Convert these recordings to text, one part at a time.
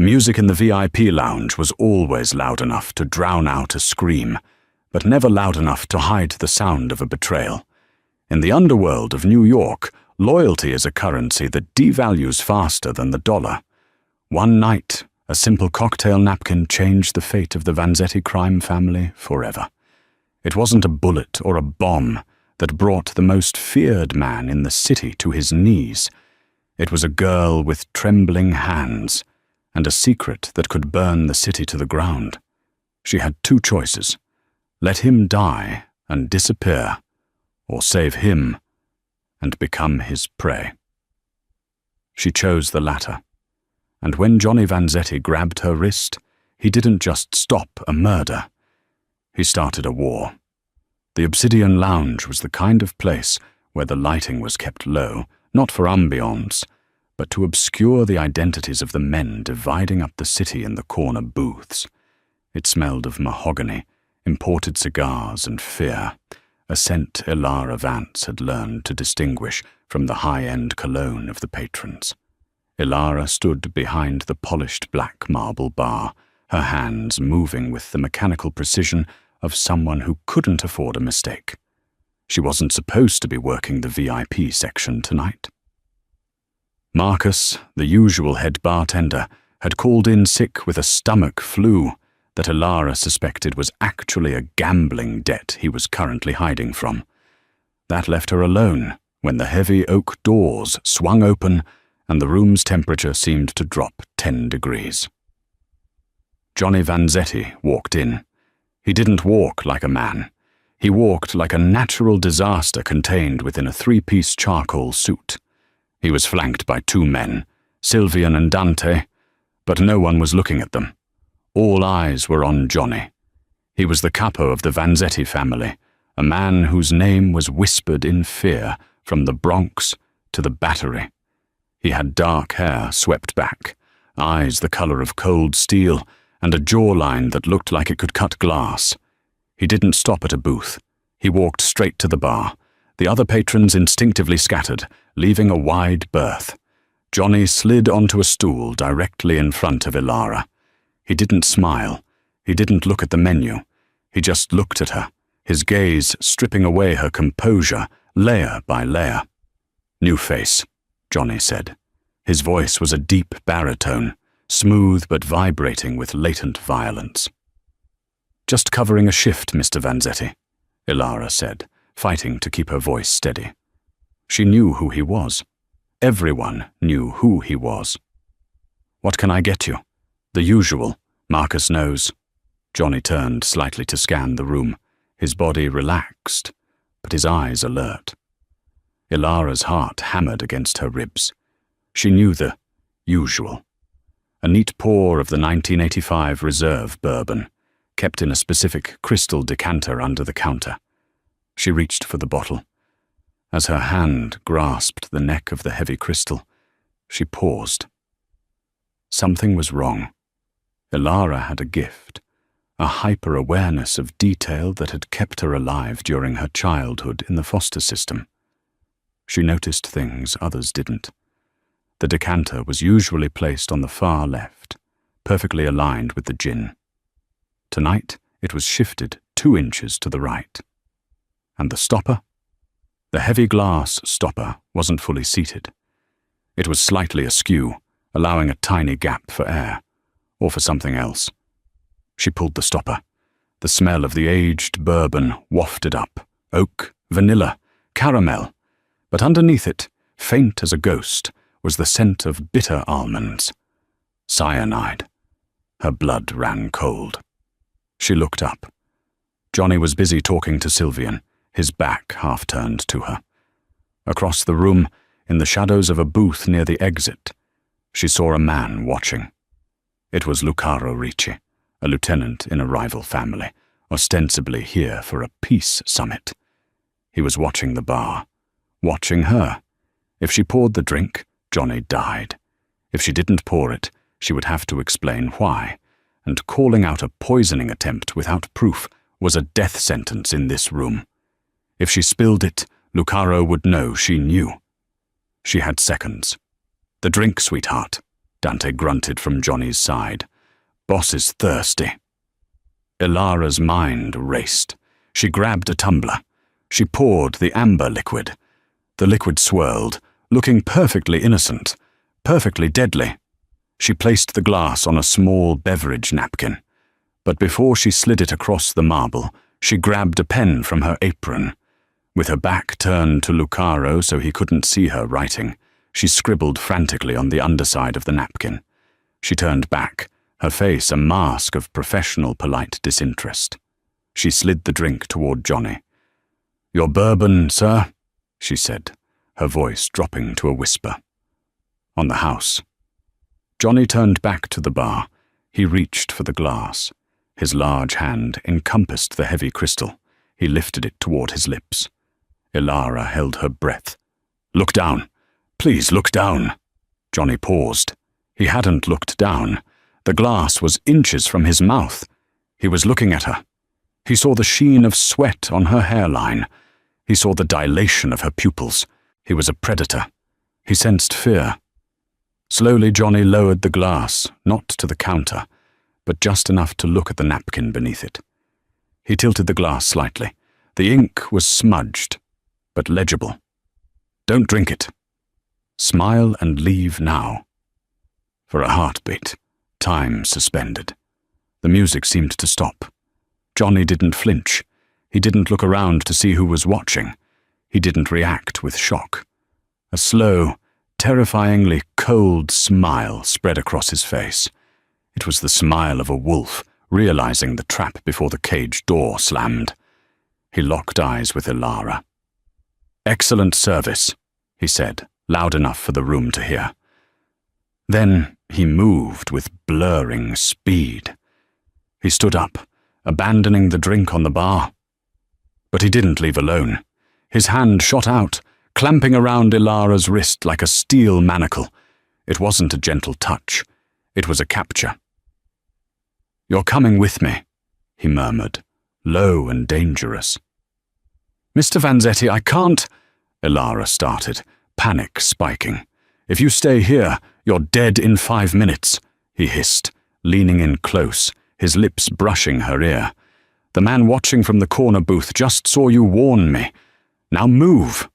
The music in the VIP lounge was always loud enough to drown out a scream, but never loud enough to hide the sound of a betrayal. In the underworld of New York, loyalty is a currency that devalues faster than the dollar. One night, a simple cocktail napkin changed the fate of the Vanzetti crime family forever. It wasn't a bullet or a bomb that brought the most feared man in the city to his knees. It was a girl with trembling hands and a secret that could burn the city to the ground. She had two choices: let him die and disappear, or save him and become his prey. She chose the latter, and when Johnny Vanzetti grabbed her wrist, he didn't just stop a murder. He started a war. The Obsidian Lounge was the kind of place where the lighting was kept low, not for ambiance, but to obscure the identities of the men dividing up the city in the corner booths. It smelled of mahogany, imported cigars, and fear, a scent Ilara Vance had learned to distinguish from the high-end cologne of the patrons. Ilara stood behind the polished black marble bar, her hands moving with the mechanical precision of someone who couldn't afford a mistake. She wasn't supposed to be working the VIP section tonight. Marcus, the usual head bartender, had called in sick with a stomach flu that Ilara suspected was actually a gambling debt he was currently hiding from. That left her alone when the heavy oak doors swung open and the room's temperature seemed to drop 10 degrees. Johnny Vanzetti walked in. He didn't walk like a man. He walked like a natural disaster contained within a three-piece charcoal suit. He was flanked by two men, Sylvian and Dante, but no one was looking at them. All eyes were on Johnny. He was the capo of the Vanzetti family, a man whose name was whispered in fear from the Bronx to the Battery. He had dark hair swept back, eyes the color of cold steel, and a jawline that looked like it could cut glass. He didn't stop at a booth. He walked straight to the bar. The other patrons instinctively scattered, leaving a wide berth. Johnny slid onto a stool directly in front of Ilara. He didn't smile. He didn't look at the menu. He just looked at her, his gaze stripping away her composure, layer by layer. "New face," Johnny said. His voice was a deep baritone, smooth but vibrating with latent violence. "Just covering a shift, Mr. Vanzetti," Ilara said, fighting to keep her voice steady. She knew who he was. Everyone knew who he was. "What can I get you?" "The usual. Marcus knows." Johnny turned slightly to scan the room, his body relaxed, but his eyes alert. Ilara's heart hammered against her ribs. She knew the usual. A neat pour of the 1985 Reserve bourbon, kept in a specific crystal decanter under the counter. She reached for the bottle. As her hand grasped the neck of the heavy crystal, she paused. Something was wrong. Ilara had a gift, a hyper-awareness of detail that had kept her alive during her childhood in the foster system. She noticed things others didn't. The decanter was usually placed on the far left, perfectly aligned with the gin. Tonight, it was shifted 2 inches to the right. And the stopper? The heavy glass stopper wasn't fully seated. It was slightly askew, allowing a tiny gap for air, or for something else. She pulled the stopper. The smell of the aged bourbon wafted up, oak, vanilla, caramel, but underneath it, faint as a ghost, was the scent of bitter almonds. Cyanide. Her blood ran cold. She looked up. Johnny was busy talking to Sylvian, his back half-turned to her. Across the room, in the shadows of a booth near the exit, she saw a man watching. It was Lucaro Ricci, a lieutenant in a rival family, ostensibly here for a peace summit. He was watching the bar, watching her. If she poured the drink, Johnny died. If she didn't pour it, she would have to explain why, and calling out a poisoning attempt without proof was a death sentence in this room. If she spilled it, Lucaro would know she knew. She had seconds. "The drink, sweetheart," Dante grunted from Johnny's side. "Boss is thirsty." Ilara's mind raced. She grabbed a tumbler. She poured the amber liquid. The liquid swirled, looking perfectly innocent, perfectly deadly. She placed the glass on a small beverage napkin. But before she slid it across the marble, she grabbed a pen from her apron. With her back turned to Lucaro so he couldn't see her writing, she scribbled frantically on the underside of the napkin. She turned back, her face a mask of professional polite disinterest. She slid the drink toward Johnny. "Your bourbon, sir?" she said, her voice dropping to a whisper. "On the house." Johnny turned back to the bar. He reached for the glass. His large hand encompassed the heavy crystal. He lifted it toward his lips. Ilara held her breath. "Look down. Please look down." Johnny paused. He hadn't looked down. The glass was inches from his mouth. He was looking at her. He saw the sheen of sweat on her hairline. He saw the dilation of her pupils. He was a predator. He sensed fear. Slowly Johnny lowered the glass, not to the counter, but just enough to look at the napkin beneath it. He tilted the glass slightly. The ink was smudged, but legible. "Don't drink it. Smile and leave now." For a heartbeat, time suspended. The music seemed to stop. Johnny didn't flinch. He didn't look around to see who was watching. He didn't react with shock. A slow, terrifyingly cold smile spread across his face. It was the smile of a wolf, realizing the trap before the cage door slammed. He locked eyes with Ilara. "Excellent service," he said, loud enough for the room to hear. Then he moved with blurring speed. He stood up, abandoning the drink on the bar. But he didn't leave alone. His hand shot out, clamping around Ilara's wrist like a steel manacle. It wasn't a gentle touch. It was a capture. "You're coming with me," he murmured, low and dangerous. "Mr. Vanzetti, I can't," Ilara started, panic spiking. "If you stay here, you're dead in 5 minutes," he hissed, leaning in close, his lips brushing her ear. "The man watching from the corner booth just saw you warn me. Now move."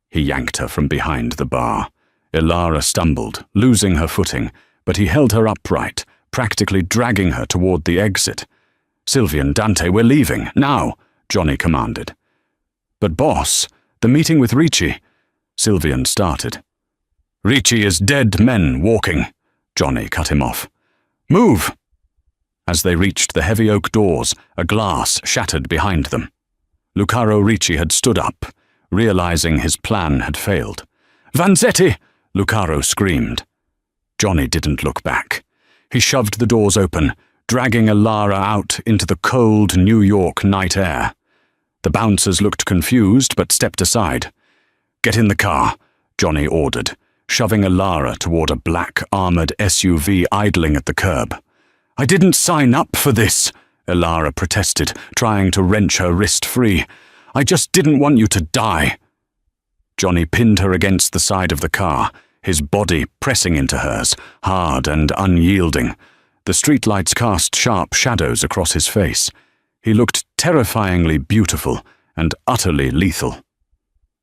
He yanked her from behind the bar. Ilara stumbled, losing her footing, but he held her upright, practically dragging her toward the exit. "Sylvian, Dante, we're leaving, now," Johnny commanded. "But boss, the meeting with Ricci," Sylvian started. "Ricci is dead men walking," Johnny cut him off. "Move!" As they reached the heavy oak doors, a glass shattered behind them. Lucaro Ricci had stood up, realizing his plan had failed. "Vanzetti!" Lucaro screamed. Johnny didn't look back. He shoved the doors open, dragging Ilara out into the cold New York night air. The bouncers looked confused but stepped aside. "Get in the car," Johnny ordered, shoving Ilara toward a black armored SUV idling at the curb. "I didn't sign up for this," Ilara protested, trying to wrench her wrist free. "I just didn't want you to die." Johnny pinned her against the side of the car, his body pressing into hers, hard and unyielding. The streetlights cast sharp shadows across his face. He looked terrifyingly beautiful and utterly lethal.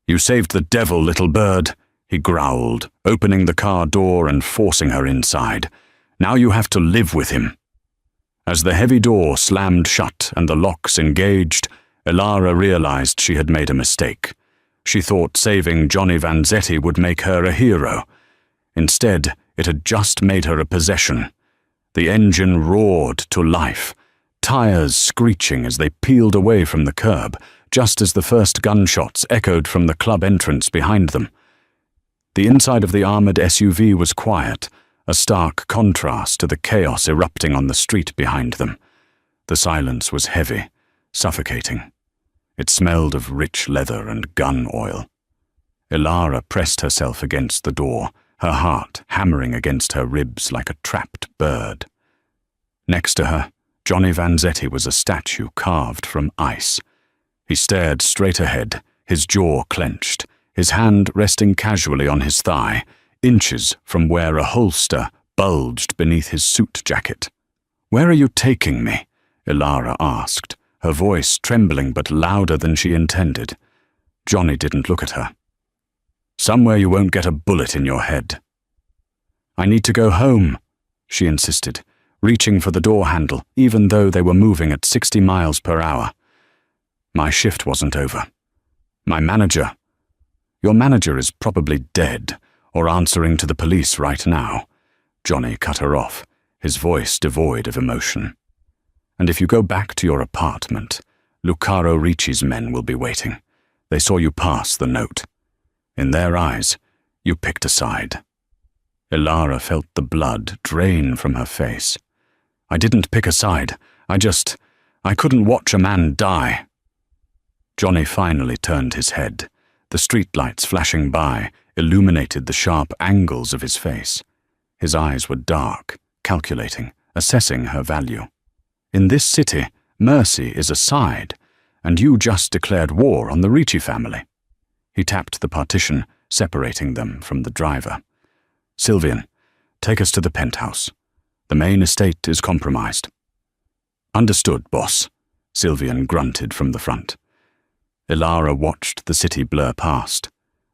"You saved the devil, little bird," he growled, opening the car door and forcing her inside. "Now you have to live with him." As the heavy door slammed shut and the locks engaged, Ilara realized she had made a mistake. She thought saving Johnny Vanzetti would make her a hero. Instead, it had just made her a possession. The engine roared to life, tires screeching as they peeled away from the curb, just as the first gunshots echoed from the club entrance behind them. The inside of the armored SUV was quiet, a stark contrast to the chaos erupting on the street behind them. The silence was heavy, suffocating. It smelled of rich leather and gun oil. Ilara pressed herself against the door, her heart hammering against her ribs like a trapped bird. Next to her, Johnny Vanzetti was a statue carved from ice. He stared straight ahead, his jaw clenched, his hand resting casually on his thigh, inches from where a holster bulged beneath his suit jacket. "Where are you taking me?" Ilara asked, her voice trembling but louder than she intended. Johnny didn't look at her. "Somewhere you won't get a bullet in your head." "I need to go home," she insisted, reaching for the door handle even though they were moving at 60 miles per hour. "My shift wasn't over. My manager—" "Your manager is probably dead or answering to the police right now," Johnny cut her off, his voice devoid of emotion. "And if you go back to your apartment, Lucaro Ricci's men will be waiting. They saw you pass the note. In their eyes, you picked a side." Ilara felt the blood drain from her face. "I didn't pick a side. I couldn't watch a man die." Johnny finally turned his head. The streetlights flashing by illuminated the sharp angles of his face. His eyes were dark, calculating, assessing her value. "In this city, mercy is a side, and you just declared war on the Ricci family." He tapped the partition, separating them from the driver. "Sylvian, take us to the penthouse. The main estate is compromised." "Understood, boss," Sylvian grunted from the front. Ilara watched the city blur past,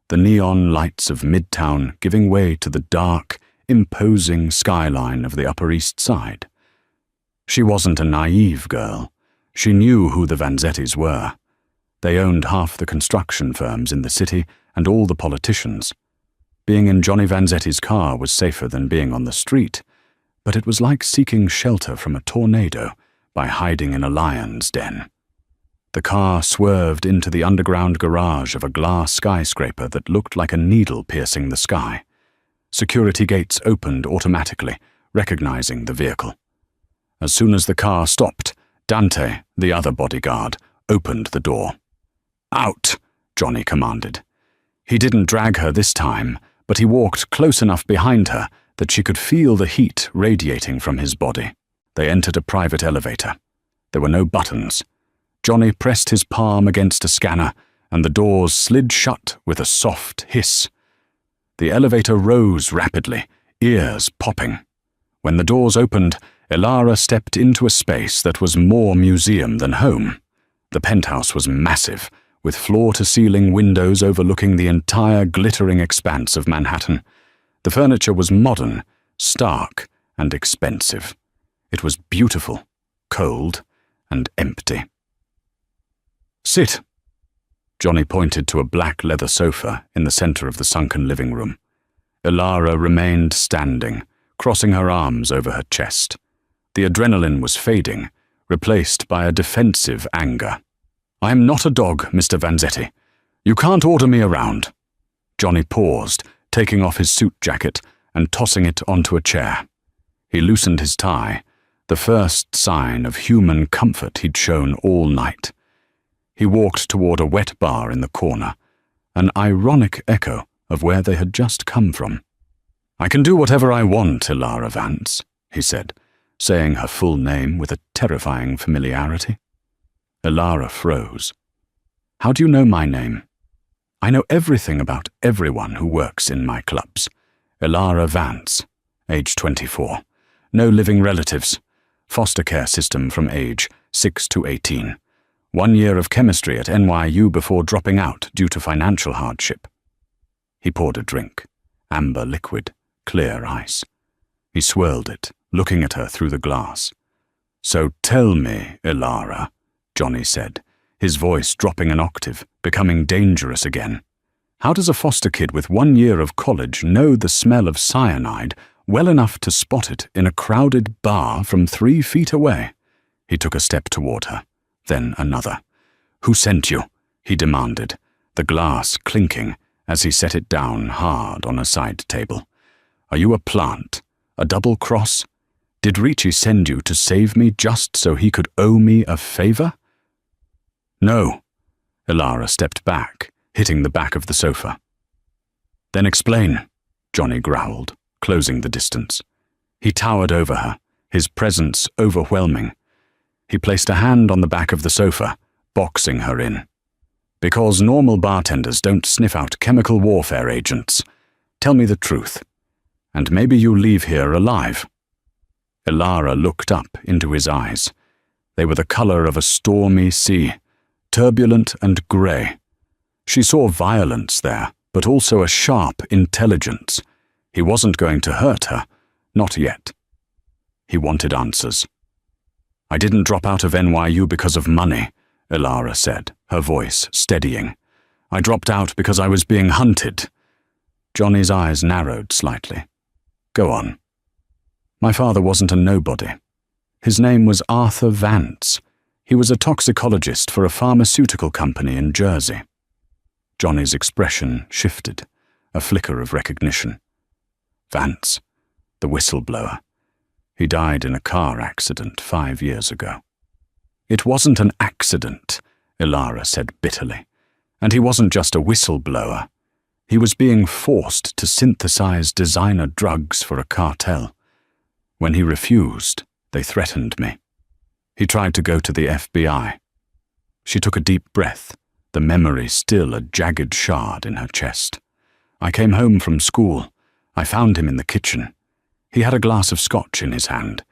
the neon lights of Midtown giving way to the dark, imposing skyline of the Upper East Side. She wasn't a naive girl. She knew who the Vanzettis were. They owned half the construction firms in the city and all the politicians. Being in Johnny Vanzetti's car was safer than being on the street, but it was like seeking shelter from a tornado by hiding in a lion's den. The car swerved into the underground garage of a glass skyscraper that looked like a needle piercing the sky. Security gates opened automatically, recognizing the vehicle. As soon as the car stopped, Dante, the other bodyguard, opened the door. "Out!" Johnny commanded. He didn't drag her this time, but he walked close enough behind her that she could feel the heat radiating from his body. They entered a private elevator. There were no buttons. Johnny pressed his palm against a scanner, and the doors slid shut with a soft hiss. The elevator rose rapidly, ears popping. When the doors opened, Ilara stepped into a space that was more museum than home. The penthouse was massive, with floor-to-ceiling windows overlooking the entire glittering expanse of Manhattan. The furniture was modern, stark, and expensive. It was beautiful, cold, and empty. "Sit." Johnny pointed to a black leather sofa in the center of the sunken living room. Ilara remained standing, crossing her arms over her chest. The adrenaline was fading, replaced by a defensive anger. "I am not a dog, Mr. Vanzetti. You can't order me around." Johnny paused, taking off his suit jacket and tossing it onto a chair. He loosened his tie, the first sign of human comfort he'd shown all night. He walked toward a wet bar in the corner, an ironic echo of where they had just come from. "I can do whatever I want, Ilara Vance," he said, saying her full name with a terrifying familiarity. Ilara froze. "How do you know my name?" "I know everything about everyone who works in my clubs. Ilara Vance, age 24. No living relatives. Foster care system from age 6 to 18. 1 year of chemistry at NYU before dropping out due to financial hardship." He poured a drink, amber liquid, clear ice. He swirled it, looking at her through the glass. "So tell me, Ilara," Johnny said, his voice dropping an octave, becoming dangerous again. "How does a foster kid with 1 year of college know the smell of cyanide well enough to spot it in a crowded bar from 3 feet away?" He took a step toward her, then another. "Who sent you?" he demanded, the glass clinking as he set it down hard on a side table. "Are you a plant? A double cross? Did Ricci send you to save me just so he could owe me a favor?" "No." Ilara stepped back, hitting the back of the sofa. "Then explain," Johnny growled, closing the distance. He towered over her, his presence overwhelming. He placed a hand on the back of the sofa, boxing her in. "Because normal bartenders don't sniff out chemical warfare agents. Tell me the truth. and maybe you leave here alive." Elara looked up into his eyes. They were the color of a stormy sea, turbulent and grey. She saw violence there, but also a sharp intelligence. He wasn't going to hurt her, not yet. He wanted answers. "I didn't drop out of NYU because of money," Elara said, her voice steadying. "I dropped out because I was being hunted." Johnny's eyes narrowed slightly. "Go on." "My father wasn't a nobody. His name was Arthur Vance. He was a toxicologist for a pharmaceutical company in Jersey." Johnny's expression shifted, a flicker of recognition. Vance, the whistleblower. He died in a car accident 5 years ago. "It wasn't an accident," Elara said bitterly. "And he wasn't just a whistleblower. He was being forced to synthesize designer drugs for a cartel. When he refused, they threatened me. He tried to go to the FBI." She took a deep breath, the memory still a jagged shard in her chest. "I came home from school. I found him in the kitchen. He had a glass of scotch in his hand.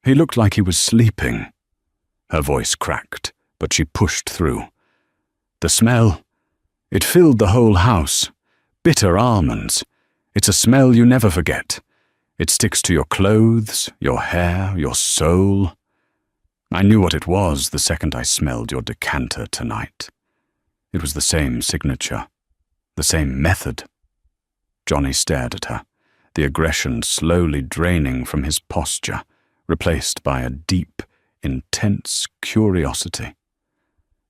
He looked like he was sleeping." Her voice cracked, but she pushed through. "The smell, it filled the whole house. Bitter almonds. It's a smell you never forget. It sticks to your clothes, your hair, your soul. I knew what it was the second I smelled your decanter tonight. It was the same signature, the same method." Johnny stared at her, the aggression slowly draining from his posture, replaced by a deep, intense curiosity.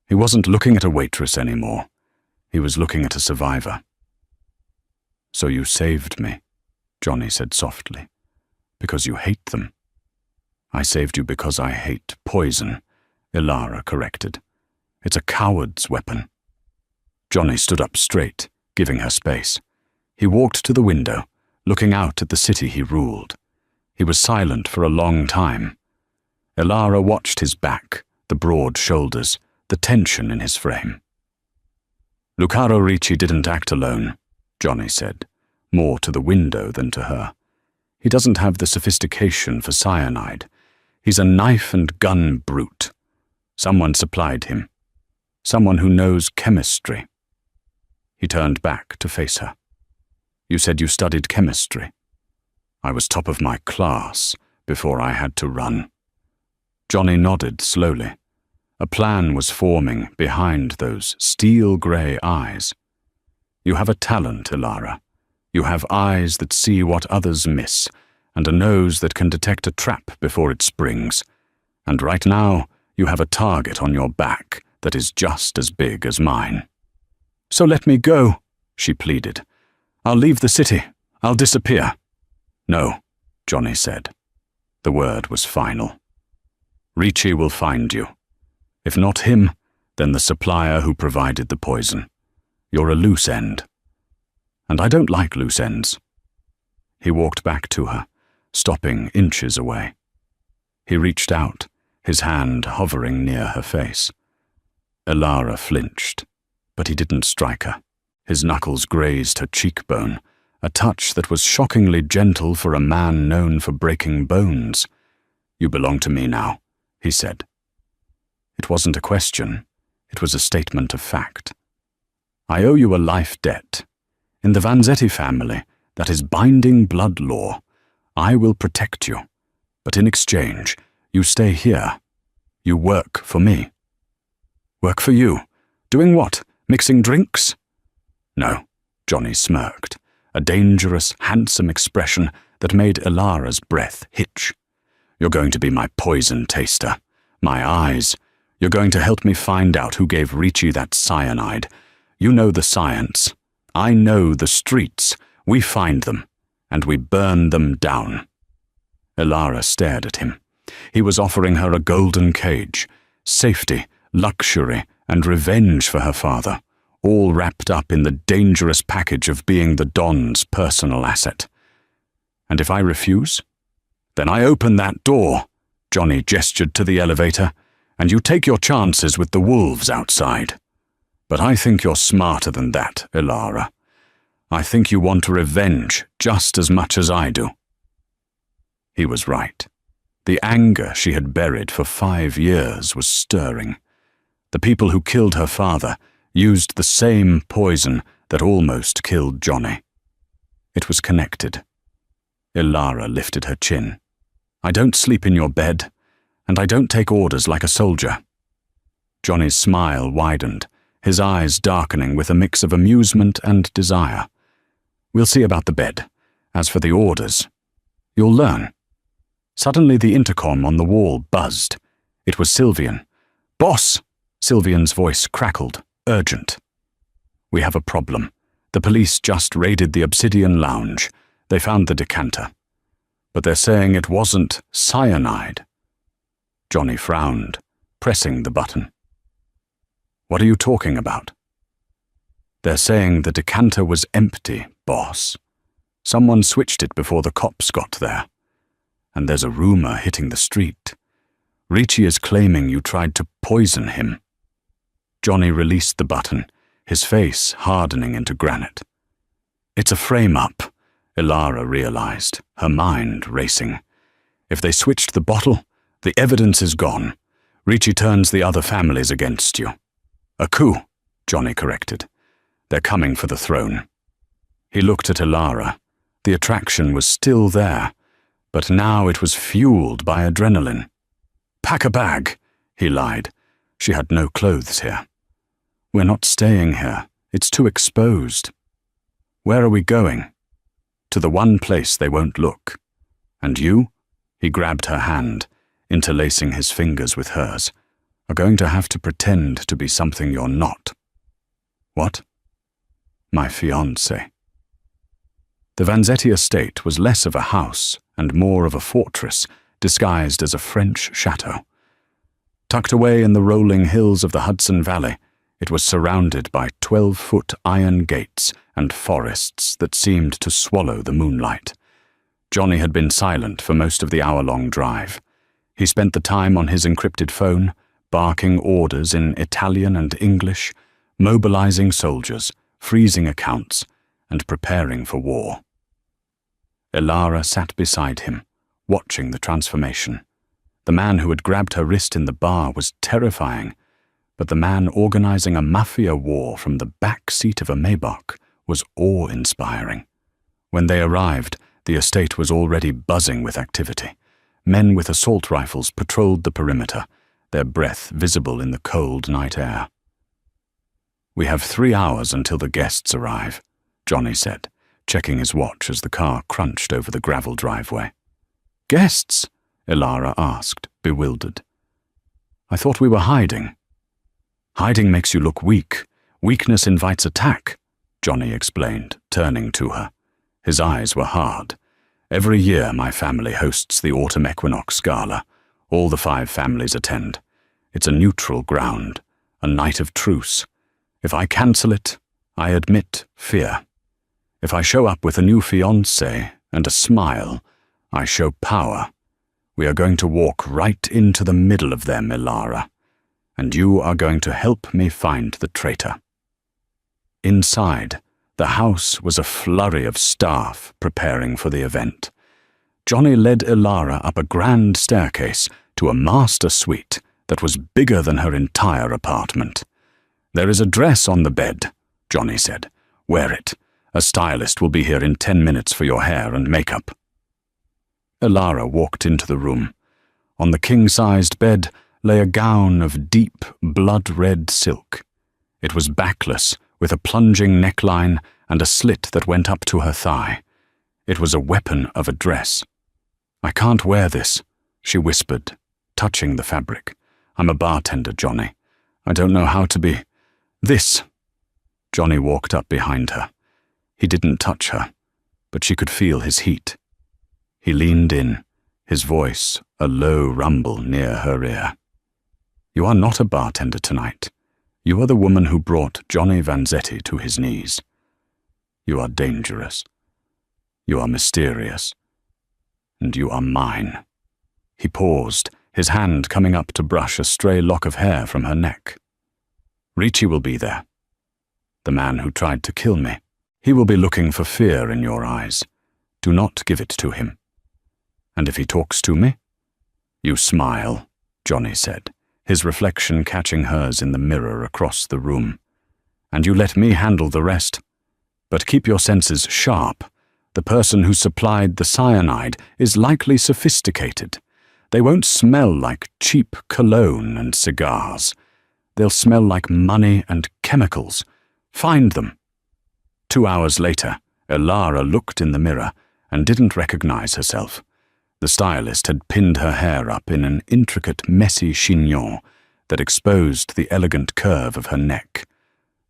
He wasn't looking at a waitress anymore. He was looking at a survivor. "So you saved me," Johnny said softly, "because you hate them." "I saved you because I hate poison," Elara corrected. "It's a coward's weapon." Johnny stood up straight, giving her space. He walked to the window, looking out at the city he ruled. He was silent for a long time. Elara watched his back, the broad shoulders, the tension in his frame. "Lucardo Ricci didn't act alone," Johnny said, more to the window than to her. "He doesn't have the sophistication for cyanide. He's a knife-and-gun brute. Someone supplied him. Someone who knows chemistry." He turned back to face her. "You said you studied chemistry." "I was top of my class before I had to run." Johnny nodded slowly. A plan was forming behind those steel-grey eyes. "You have a talent, Elara. You have eyes that see what others miss, and a nose that can detect a trap before it springs. And right now, you have a target on your back that is just as big as mine." "So let me go," she pleaded. "I'll leave the city. I'll disappear." "No," Johnny said. The word was final. "Ricci will find you. If not him, then the supplier who provided the poison. You're a loose end. And I don't like loose ends." He walked back to her, stopping inches away. He reached out, his hand hovering near her face. Elara flinched, but he didn't strike her. His knuckles grazed her cheekbone, a touch that was shockingly gentle for a man known for breaking bones. "You belong to me now," he said. It wasn't a question, it was a statement of fact. "I owe you a life debt. In the Vanzetti family, that is binding blood law. I will protect you, but in exchange, you stay here. You work for me." "Work for you? Doing what? Mixing drinks?" "No," Johnny smirked, a dangerous, handsome expression that made Elara's breath hitch. "You're going to be my poison taster, my eyes. You're going to help me find out who gave Ricci that cyanide. You know the science. I know the streets. We find them, and we burn them down." Elara stared at him. He was offering her a golden cage, safety, luxury, and revenge for her father, all wrapped up in the dangerous package of being the Don's personal asset. "And if I refuse? Then I open that door," Johnny gestured to the elevator, "and you take your chances with the wolves outside. But I think you're smarter than that, Elara. I think you want revenge just as much as I do." He was right. The anger she had buried for 5 years was stirring. The people who killed her father used the same poison that almost killed Johnny. It was connected. Ilara lifted her chin. "I don't sleep in your bed, and I don't take orders like a soldier." Johnny's smile widened, his eyes darkening with a mix of amusement and desire. "We'll see about the bed. As for the orders, you'll learn." Suddenly the intercom on the wall buzzed. It was Sylvian. "Boss!" Sylvian's voice crackled, urgent. "We have a problem. The police just raided the Obsidian Lounge. They found the decanter. But they're saying it wasn't cyanide." Johnny frowned, pressing the button. "What are you talking about?" "They're saying the decanter was empty, boss. Someone switched it before the cops got there. And there's a rumor hitting the street. Ricci is claiming you tried to poison him." Johnny released the button, his face hardening into granite. "It's a frame-up," Ilara realized, her mind racing. "If they switched the bottle, the evidence is gone. Ricci turns the other families against you." "A coup," Johnny corrected. "They're coming for the throne." He looked at Ilara. The attraction was still there, but now it was fueled by adrenaline. "Pack a bag," he lied. "She had no clothes here." "We're not staying here. It's too exposed." "Where are we going?" "To the one place they won't look." "And you?" He grabbed her hand, interlacing his fingers with hers. "Are going to have to pretend to be something you're not." "What?" "My fiancé." The Vanzetti estate was less of a house and more of a fortress, disguised as a French chateau. Tucked away in the rolling hills of the Hudson Valley, it was surrounded by 12-foot iron gates and forests that seemed to swallow the moonlight. Johnny had been silent for most of the hour-long drive. He spent the time on his encrypted phone, barking orders in Italian and English, mobilizing soldiers, freezing accounts, and preparing for war. Ilara sat beside him, watching the transformation. The man who had grabbed her wrist in the bar was terrifying, but the man organizing a Mafia war from the back seat of a Maybach was awe-inspiring. When they arrived, the estate was already buzzing with activity. Men with assault rifles patrolled the perimeter, their breath visible in the cold night air. "We have 3 hours until the guests arrive," Johnny said, checking his watch as the car crunched over the gravel driveway. "Guests?" Ilara asked, bewildered. "I thought we were hiding." "Hiding makes you look weak. Weakness invites attack," Johnny explained, turning to her. His eyes were hard. "Every year my family hosts the Autumn Equinox Gala. All the 5 families attend. It's a neutral ground, a night of truce. If I cancel it, I admit fear. If I show up with a new fiancé and a smile, I show power. We are going to walk right into the middle of them, Ilara, and you are going to help me find the traitor." Inside, the house was a flurry of staff preparing for the event. Johnny led Ilara up a grand staircase to a master suite that was bigger than her entire apartment. "There is a dress on the bed," Johnny said. "Wear it. A stylist will be here in 10 minutes for your hair and makeup." Ilara walked into the room. On the king-sized bed lay a gown of deep, blood-red silk. It was backless, with a plunging neckline and a slit that went up to her thigh. It was a weapon of a dress. "I can't wear this," she whispered, touching the fabric. "I'm a bartender, Johnny. I don't know how to be. This." Johnny walked up behind her. He didn't touch her, but she could feel his heat. He leaned in, his voice a low rumble near her ear. "You are not a bartender tonight. You are the woman who brought Johnny Vanzetti to his knees. You are dangerous. You are mysterious. And you are mine." He paused, his hand coming up to brush a stray lock of hair from her neck. "Ricci will be there. The man who tried to kill me." He will be looking for fear in your eyes. Do not give it to him. And if he talks to me? You smile, Johnny said, his reflection catching hers in the mirror across the room. And you let me handle the rest. But keep your senses sharp. The person who supplied the cyanide is likely sophisticated. They won't smell like cheap cologne and cigars. They'll smell like money and chemicals. Find them. 2 hours later, Elara looked in the mirror and didn't recognize herself. The stylist had pinned her hair up in an intricate, messy chignon that exposed the elegant curve of her neck.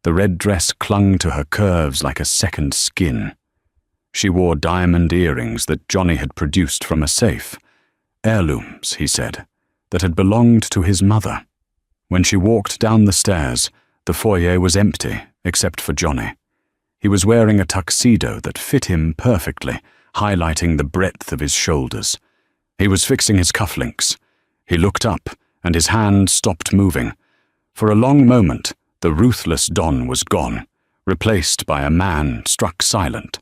The red dress clung to her curves like a second skin. She wore diamond earrings that Johnny had produced from a safe. Heirlooms, he said, that had belonged to his mother. When she walked down the stairs, the foyer was empty except for Johnny. He was wearing a tuxedo that fit him perfectly, highlighting the breadth of his shoulders. He was fixing his cufflinks. He looked up, and his hand stopped moving. For a long moment, the ruthless Don was gone, replaced by a man struck silent.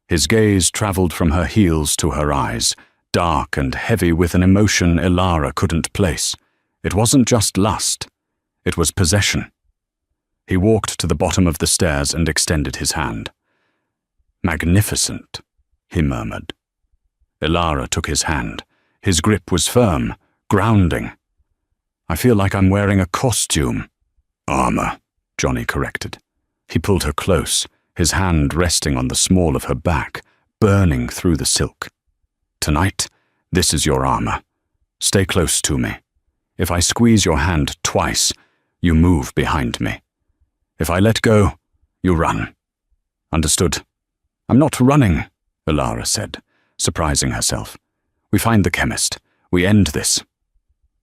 His gaze traveled from her heels to her eyes, dark and heavy with an emotion Elara couldn't place. It wasn't just lust. It was possession. He walked to the bottom of the stairs and extended his hand. Magnificent, he murmured. Elara took his hand. His grip was firm, grounding. I feel like I'm wearing a costume. Armor, Johnny corrected. He pulled her close, his hand resting on the small of her back, burning through the silk. Tonight, this is your armor. Stay close to me. If I squeeze your hand twice, you move behind me. If I let go, you run. Understood? I'm not running, Elara said, surprising herself. We find the chemist. We end this.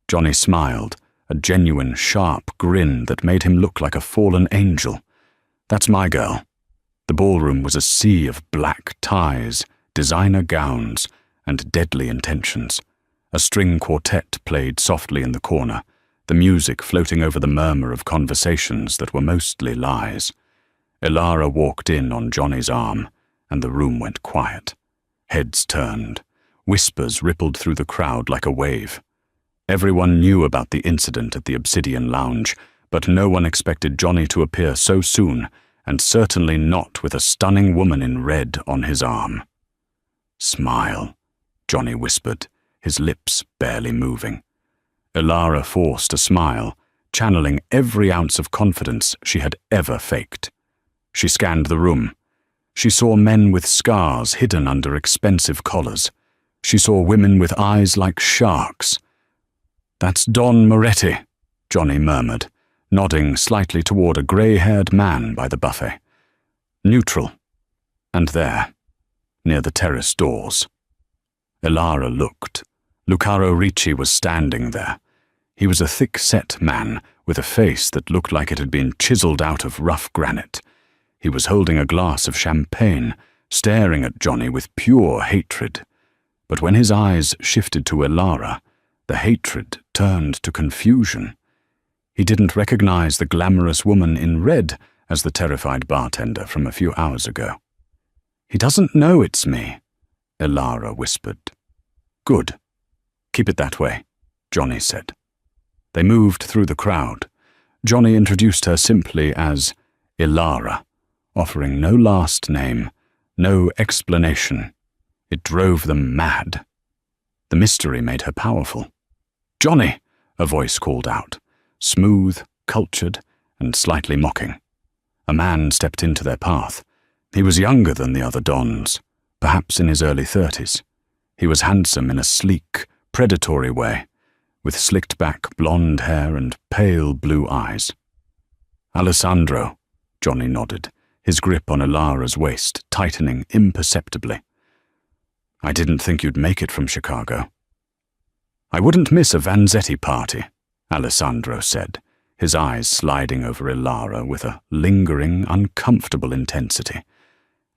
Johnny smiled, a genuine, sharp grin that made him look like a fallen angel. That's my girl. The ballroom was a sea of black ties, designer gowns, and deadly intentions. A string quartet played softly in the corner, the music floating over the murmur of conversations that were mostly lies. Elara walked in on Johnny's arm, and the room went quiet. Heads turned. Whispers rippled through the crowd like a wave. Everyone knew about the incident at the Obsidian Lounge, but no one expected Johnny to appear so soon, and certainly not with a stunning woman in red on his arm. Smile, Johnny whispered, his lips barely moving. Elara forced a smile, channeling every ounce of confidence she had ever faked. She scanned the room. She saw men with scars hidden under expensive collars. She saw women with eyes like sharks. That's Don Moretti, Johnny murmured, nodding slightly toward a grey-haired man by the buffet. Neutral. And there, near the terrace doors. Elara looked. Lucaro Ricci was standing there. He was a thick-set man with a face that looked like it had been chiseled out of rough granite. He was holding a glass of champagne, staring at Johnny with pure hatred. But when his eyes shifted to Elara, the hatred turned to confusion. He didn't recognize the glamorous woman in red as the terrified bartender from a few hours ago. He doesn't know it's me, Elara whispered. Good. Keep it that way, Johnny said. They moved through the crowd. Johnny introduced her simply as Elara, offering no last name, no explanation. It drove them mad. The mystery made her powerful. Johnny, a voice called out, smooth, cultured, and slightly mocking. A man stepped into their path. He was younger than the other Dons, perhaps in his early 30s. He was handsome in a sleek, predatory way, with slicked-back blonde hair and pale blue eyes. Alessandro, Johnny nodded, his grip on Elara's waist tightening imperceptibly. I didn't think you'd make it from Chicago. I wouldn't miss a Vanzetti party, Alessandro said, his eyes sliding over Elara with a lingering, uncomfortable intensity.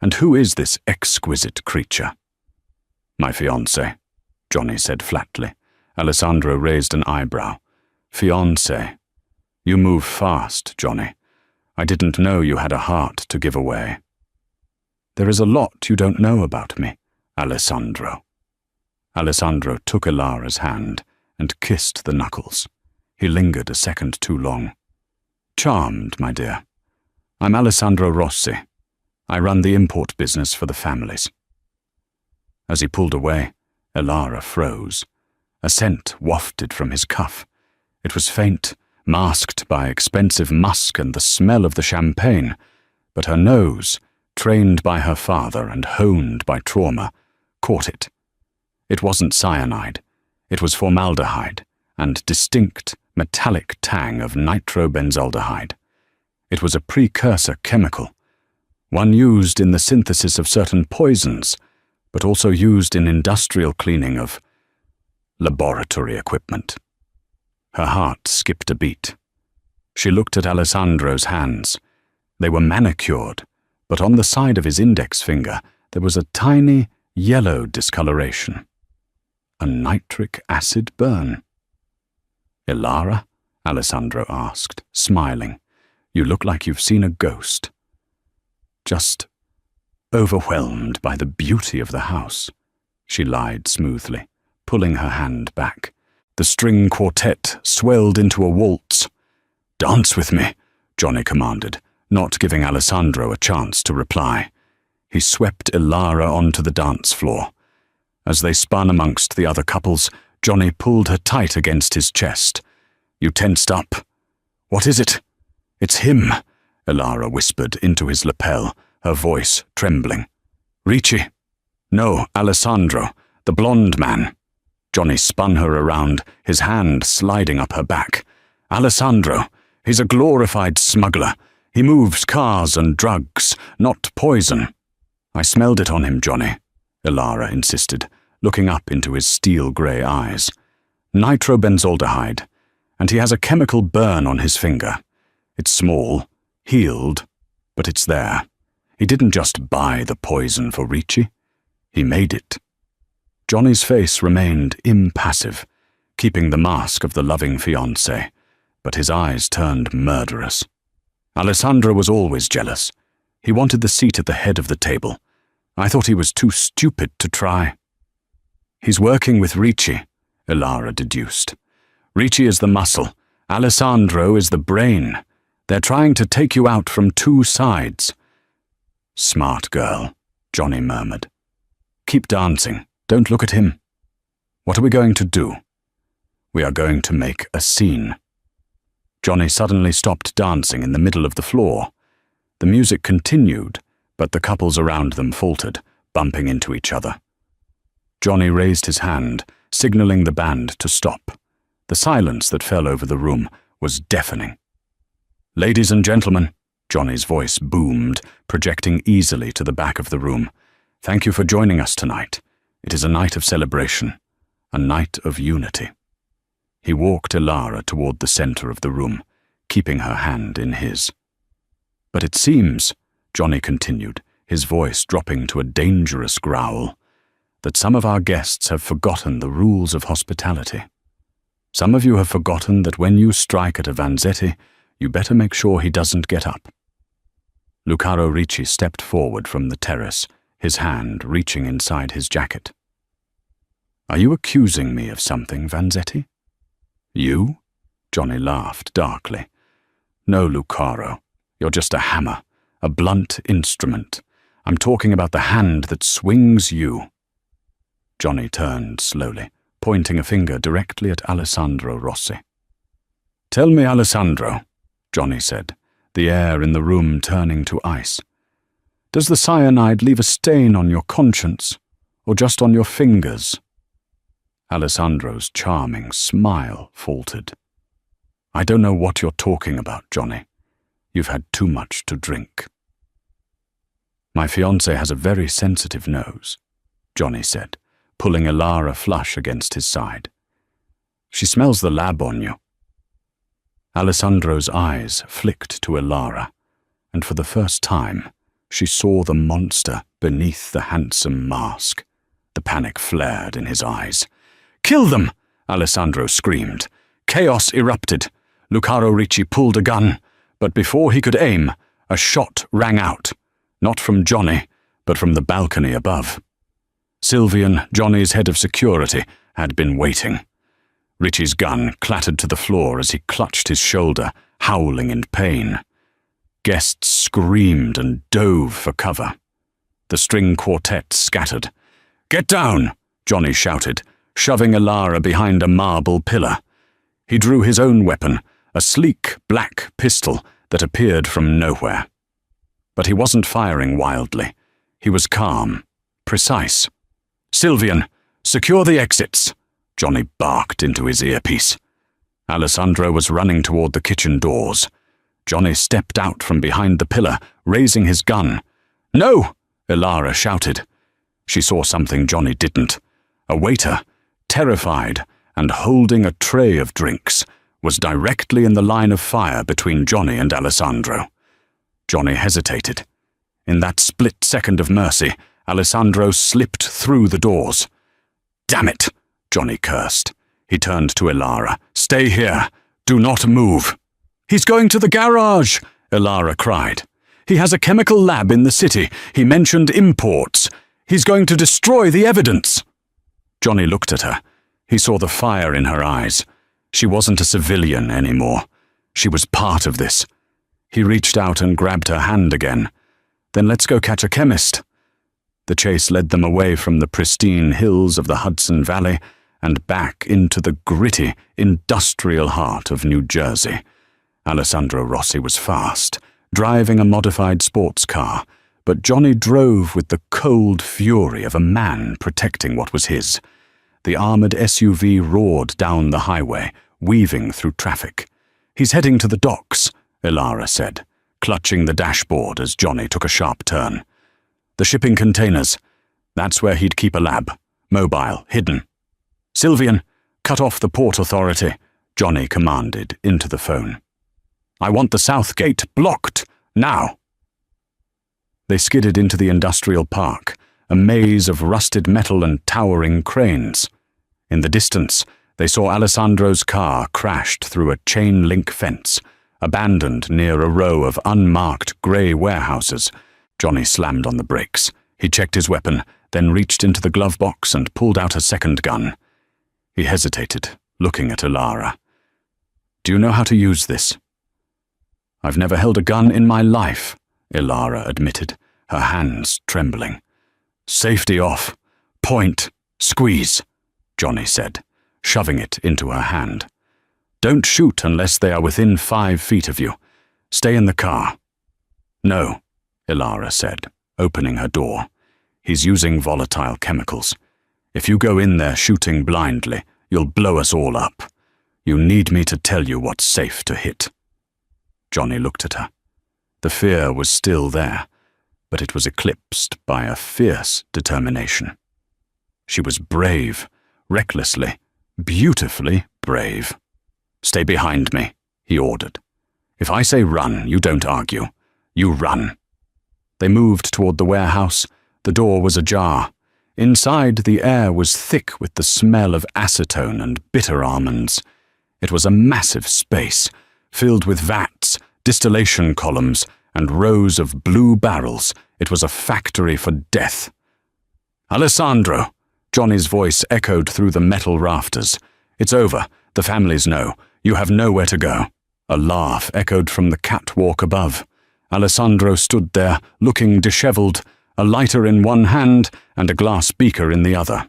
And who is this exquisite creature? My fiancé, Johnny said flatly. Alessandro raised an eyebrow. Fiancé. You move fast, Johnny. I didn't know you had a heart to give away. There is a lot you don't know about me, Alessandro." Alessandro took Ilara's hand and kissed the knuckles. He lingered a second too long. "Charmed, my dear. I'm Alessandro Rossi. I run the import business for the families." As he pulled away, Ilara froze. A scent wafted from his cuff. It was faint, masked by expensive musk and the smell of the champagne, but her nose, trained by her father and honed by trauma, caught it. It wasn't cyanide. It was formaldehyde and distinct, metallic tang of nitrobenzaldehyde. It was a precursor chemical, one used in the synthesis of certain poisons, but also used in industrial cleaning of laboratory equipment. Her heart skipped a beat. She looked at Alessandro's hands. They were manicured, but on the side of his index finger there was a tiny yellow discoloration. A nitric acid burn. "Ilara?" Alessandro asked, smiling. "You look like you've seen a ghost." "Just overwhelmed by the beauty of the house," she lied smoothly, pulling her hand back. The string quartet swelled into a waltz. "Dance with me," Johnny commanded, not giving Alessandro a chance to reply. He swept Ilara onto the dance floor. As they spun amongst the other couples, Johnny pulled her tight against his chest. "You tensed up. What is it?" "It's him," Ilara whispered into his lapel, her voice trembling. "Ricci." "No, Alessandro, the blonde man." Johnny spun her around, his hand sliding up her back. "Alessandro, he's a glorified smuggler. He moves cars and drugs, not poison." "I smelled it on him, Johnny," Ilara insisted, looking up into his steel-grey eyes. "Nitrobenzaldehyde, and he has a chemical burn on his finger. It's small, healed, but it's there. He didn't just buy the poison for Ricci. He made it." Johnny's face remained impassive, keeping the mask of the loving fiancé, but his eyes turned murderous. Alessandro was always jealous. He wanted the seat at the head of the table. I thought he was too stupid to try. "He's working with Ricci," Ilara deduced. "Ricci is the muscle. Alessandro is the brain. They're trying to take you out from two sides." "Smart girl," Johnny murmured. "Keep dancing. Don't look at him." "What are we going to do?" "We are going to make a scene." Johnny suddenly stopped dancing in the middle of the floor. The music continued, but the couples around them faltered, bumping into each other. Johnny raised his hand, signaling the band to stop. The silence that fell over the room was deafening. "Ladies and gentlemen," Johnny's voice boomed, projecting easily to the back of the room. "Thank you for joining us tonight. It is a night of celebration, a night of unity." He walked Ilara toward the center of the room, keeping her hand in his. "But it seems," Johnny continued, his voice dropping to a dangerous growl, "that some of our guests have forgotten the rules of hospitality. Some of you have forgotten that when you strike at a Vanzetti, you better make sure he doesn't get up." Lucardo Ricci stepped forward from the terrace, his hand reaching inside his jacket. "Are you accusing me of something, Vanzetti?" "You?" Johnny laughed darkly. "No, Lucardo. You're just a hammer, a blunt instrument. I'm talking about the hand that swings you." Johnny turned slowly, pointing a finger directly at Alessandro Rossi. "Tell me, Alessandro," Johnny said, the air in the room turning to ice. "Does the cyanide leave a stain on your conscience, or just on your fingers?" Alessandro's charming smile faltered. "I don't know what you're talking about, Johnny. You've had too much to drink." "My fiancé has a very sensitive nose," Johnny said, pulling Ilara flush against his side. "She smells the lab on you." Alessandro's eyes flicked to Ilara, and for the first time, she saw the monster beneath the handsome mask. The panic flared in his eyes. "Kill them!" Alessandro screamed. Chaos erupted. Lucardo Ricci pulled a gun, but before he could aim, a shot rang out, not from Johnny, but from the balcony above. Sylvian, Johnny's head of security, had been waiting. Richie's gun clattered to the floor as he clutched his shoulder, howling in pain. Guests screamed and dove for cover. The string quartet scattered. "Get down!" Johnny shouted, shoving Elara behind a marble pillar. He drew his own weapon, a sleek black pistol that appeared from nowhere. But he wasn't firing wildly. He was calm, precise. "Sylvian, secure the exits," Johnny barked into his earpiece. Alessandro was running toward the kitchen doors. Johnny stepped out from behind the pillar, raising his gun. "No!" Elara shouted. She saw something Johnny didn't. A waiter, terrified and holding a tray of drinks, was directly in the line of fire between Johnny and Alessandro. Johnny hesitated. In that split second of mercy, Alessandro slipped through the doors. "Damn it!" Johnny cursed. He turned to Elara. "Stay here. Do not move." "He's going to the garage!" Elara cried. "He has a chemical lab in the city. He mentioned imports. He's going to destroy the evidence." Johnny looked at her. He saw the fire in her eyes. She wasn't a civilian anymore. She was part of this. He reached out and grabbed her hand again. "Then let's go catch a chemist." The chase led them away from the pristine hills of the Hudson Valley and back into the gritty, industrial heart of New Jersey. Alessandro Rossi was fast, driving a modified sports car, but Johnny drove with the cold fury of a man protecting what was his. The armored SUV roared down the highway, weaving through traffic. "He's heading to the docks," Elara said, clutching the dashboard as Johnny took a sharp turn. "The shipping containers. That's where he'd keep a lab. Mobile, hidden." "Sylvian, cut off the Port Authority," Johnny commanded into the phone. "I want the south gate blocked, now." They skidded into the industrial park, a maze of rusted metal and towering cranes. In the distance, they saw Alessandro's car crashed through a chain-link fence, abandoned near a row of unmarked grey warehouses. Johnny slammed on the brakes. He checked his weapon, then reached into the glove box and pulled out a second gun. He hesitated, looking at Elara. "Do you know how to use this?" "I've never held a gun in my life," Elara admitted, her hands trembling. "Safety off. Point. Squeeze," Johnny said, shoving it into her hand. "Don't shoot unless they are within 5 feet of you. Stay in the car." "No," Elara said, opening her door. "He's using volatile chemicals. If you go in there shooting blindly, you'll blow us all up. You need me to tell you what's safe to hit." Johnny looked at her. The fear was still there, but it was eclipsed by a fierce determination. She was brave, recklessly, beautifully brave. "Stay behind me," he ordered. "If I say run, you don't argue. You run." They moved toward the warehouse. The door was ajar. Inside, the air was thick with the smell of acetone and bitter almonds. It was a massive space, filled with vats, distillation columns, and rows of blue barrels. It was a factory for death. "Alessandro!" Johnny's voice echoed through the metal rafters. "It's over. The families know. You have nowhere to go." A laugh echoed from the catwalk above. Alessandro stood there, looking disheveled, a lighter in one hand and a glass beaker in the other.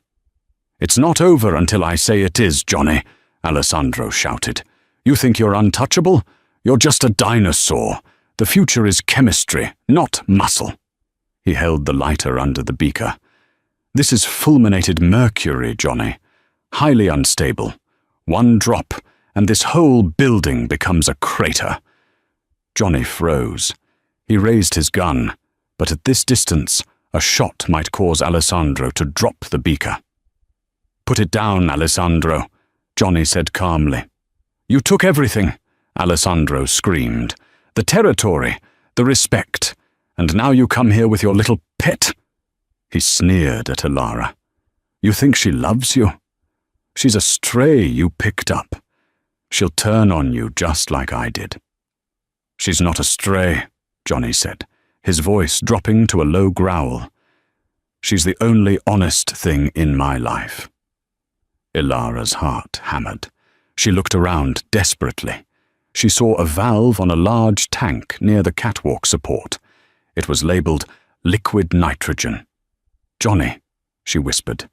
"It's not over until I say it is, Johnny," Alessandro shouted. "You think you're untouchable? You're just a dinosaur. The future is chemistry, not muscle." He held the lighter under the beaker. "This is fulminated mercury, Johnny. Highly unstable. One drop, and this whole building becomes a crater." Johnny froze. He raised his gun, but at this distance, a shot might cause Alessandro to drop the beaker. "Put it down, Alessandro," Johnny said calmly. "You took everything," Alessandro screamed. "The territory, the respect, and now you come here with your little pet." He sneered at Elara. "You think she loves you? She's a stray you picked up. She'll turn on you just like I did." "She's not a stray," Johnny said, his voice dropping to a low growl. She's the only honest thing in my life." Ilara's heart hammered. She looked around desperately. She saw a valve on a large tank near the catwalk support. It was labeled liquid nitrogen. "Johnny," she whispered.